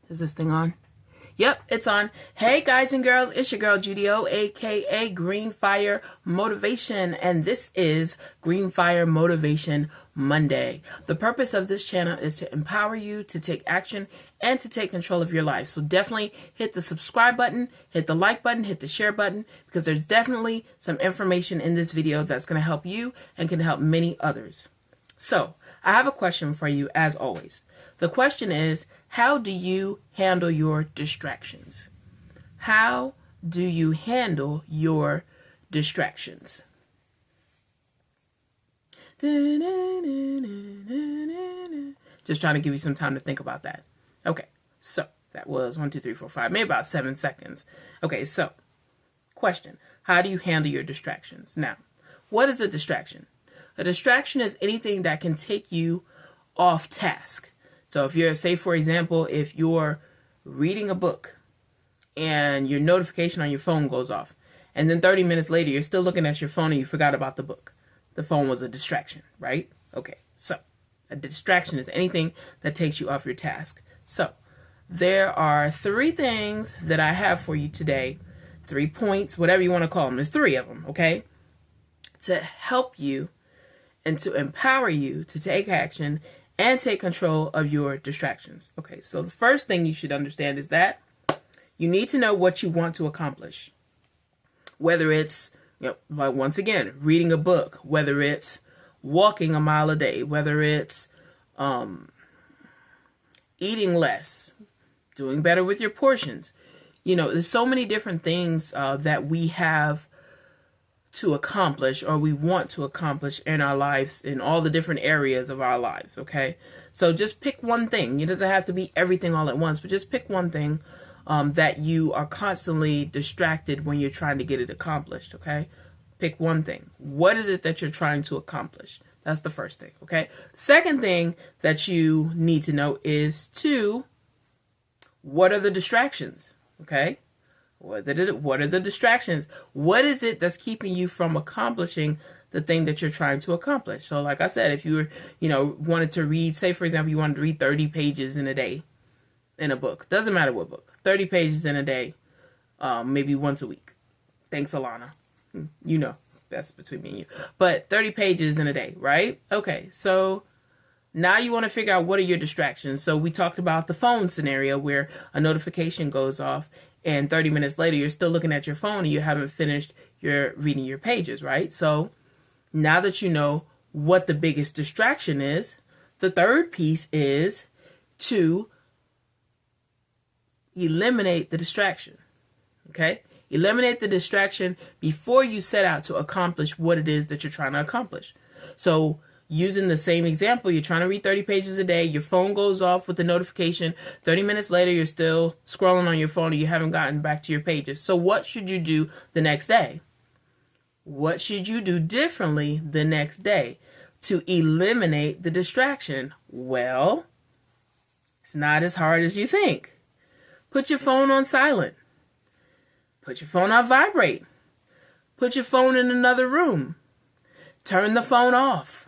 Is this thing on? Yep, it's on. Hey guys and girls, it's your girl Judy O, aka GreenFireMotivation, and this is GreenFireMotivation Monday. The purpose of this channel is to empower you to take action and to take control of your life. So definitely hit the subscribe button, hit the like button, hit the share button, because there's definitely some information in this video that's going to help you and can help many others. So I have a question for you as always. The question is, how do you handle your distractions? How do you handle your distractions? Just trying to give you some time to think about that. Okay, so that was 1, 2, 3, 4, 5, maybe about 7 seconds. Okay, so question, how do you handle your distractions? Now, what is a distraction? A distraction is anything that can take you off task. So if you're, say for example, if you're reading a book and your notification on your phone goes off, and then 30 minutes later you're still looking at your phone and you forgot about the book. The phone was a distraction, right? Okay, so a distraction is anything that takes you off your task. So there are 3 things that I have for you today, 3 points, whatever you want to call them. There's 3 of them, okay? To help you and to empower you to take action and take control of your distractions. Okay, so the first thing you should understand is that you need to know what you want to accomplish. Whether it's, like once again, reading a book, whether it's walking a mile a day, whether it's eating less, doing better with your portions. There's so many different things that we have to accomplish or we want to accomplish in our lives, in all the different areas of our lives, okay? So just pick one thing. It doesn't have to be everything all at once, but just pick one thing that you are constantly distracted when you're trying to get it accomplished, okay? Pick one thing. What is it that you're trying to accomplish? That's the first thing, okay? The second thing that you need to know is what are the distractions, okay? What are the distractions? What is it that's keeping you from accomplishing the thing that you're trying to accomplish? So like I said, if you were, wanted to read, say for example, you wanted to read 30 pages in a day in a book. Doesn't matter what book. 30 pages in a day, maybe once a week. Thanks, Alana. That's between me and you. But 30 pages in a day, right? Okay, so now you want to figure out what are your distractions. So we talked about the phone scenario where a notification goes off and 30 minutes later, you're still looking at your phone and you haven't finished your reading your pages, right? So now that you know what the biggest distraction is, the third piece is to eliminate the distraction, okay? Eliminate the distraction before you set out to accomplish what it is that you're trying to accomplish. So using the same example, you're trying to read 30 pages a day, your phone goes off with the notification, 30 minutes later, you're still scrolling on your phone and you haven't gotten back to your pages. So what should you do the next day? What should you do differently the next day to eliminate the distraction? Well, it's not as hard as you think. Put your phone on silent. Put your phone on vibrate. Put your phone in another room. Turn the phone off.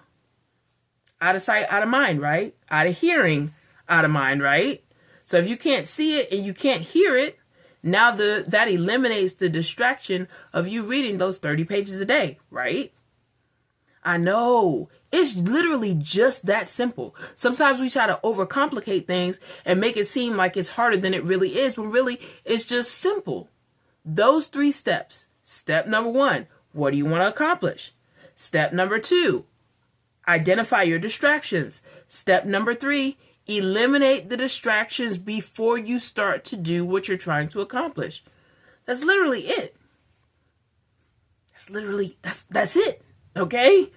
Out of sight, out of mind, right? Out of hearing, out of mind, right? So if you can't see it and you can't hear it, now that eliminates the distraction of you reading those 30 pages a day, right? I know. It's literally just that simple. Sometimes we try to overcomplicate things and make it seem like it's harder than it really is, when really it's just simple. Those 3 steps. Step number 1, what do you want to accomplish? Step number 2, identify your distractions. Step number 3, eliminate the distractions before you start to do what you're trying to accomplish. That's literally it. That's it. Okay?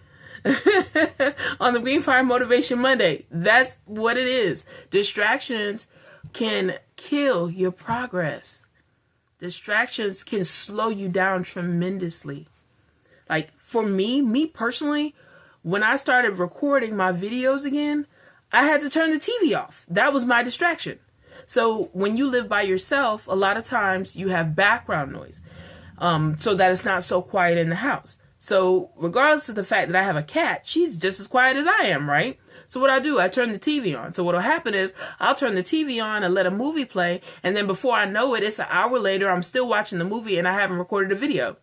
On the Greenfire Motivation Monday, that's what it is. Distractions can kill your progress. Distractions can slow you down tremendously. Like for me personally, when I started recording my videos again, I had to turn the TV off. That was my distraction. So when you live by yourself, a lot of times you have background noise, so that it's not so quiet in the house. So regardless of the fact that I have a cat, she's just as quiet as I am, right? So what I do, I turn the TV on. So what'll happen is I'll turn the TV on and let a movie play. And then before I know it, it's an hour later, I'm still watching the movie and I haven't recorded a video.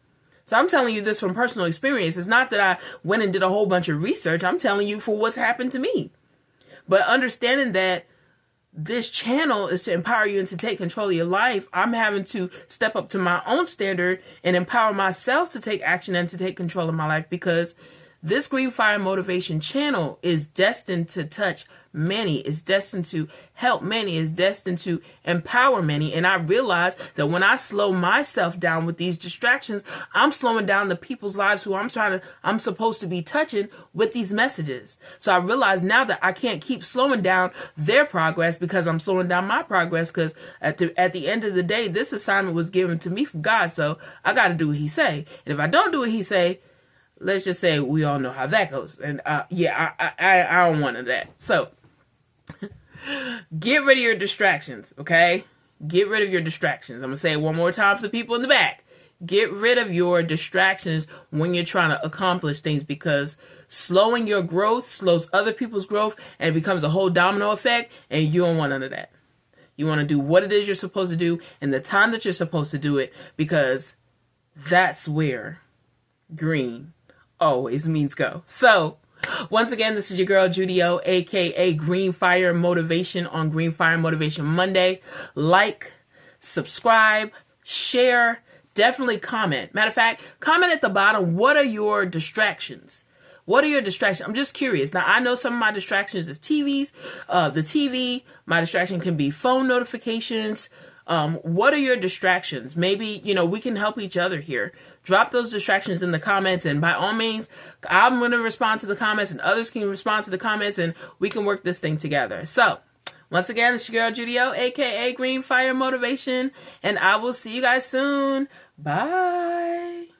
So I'm telling you this from personal experience. It's not that I went and did a whole bunch of research. I'm telling you for what's happened to me. But understanding that this channel is to empower you and to take control of your life, I'm having to step up to my own standard and empower myself to take action and to take control of my life, because this Green Fire Motivation channel is destined to touch many, is destined to help many, is destined to empower many. And I realize that when I slow myself down with these distractions, I'm slowing down the people's lives who I'm supposed to be touching with these messages. So I realize now that I can't keep slowing down their progress because I'm slowing down my progress, because at the end of the day, this assignment was given to me from God. So I got to do what he say. And if I don't do what he say, let's just say we all know how that goes. And I don't want that. So get rid of your distractions, okay? Get rid of your distractions. I'm going to say it one more time for the people in the back. Get rid of your distractions when you're trying to accomplish things, because slowing your growth slows other people's growth and it becomes a whole domino effect, and you don't want none of that. You want to do what it is you're supposed to do in the time that you're supposed to do it, because that's where green always means go. So once again, this is your girl Judy O, aka Green Fire Motivation, on Green Fire Motivation Monday. Like, subscribe, share, definitely comment. Matter of fact, comment at the bottom, what are your distractions? What are your distractions? I'm just curious. Now, I know some of my distractions is the TV. My distraction can be phone notifications. What are your distractions? Maybe, we can help each other here. Drop those distractions in the comments, and by all means, I'm going to respond to the comments and others can respond to the comments, and we can work this thing together. So once again, it's your girl Judy O, aka Green Fire Motivation, and I will see you guys soon. Bye.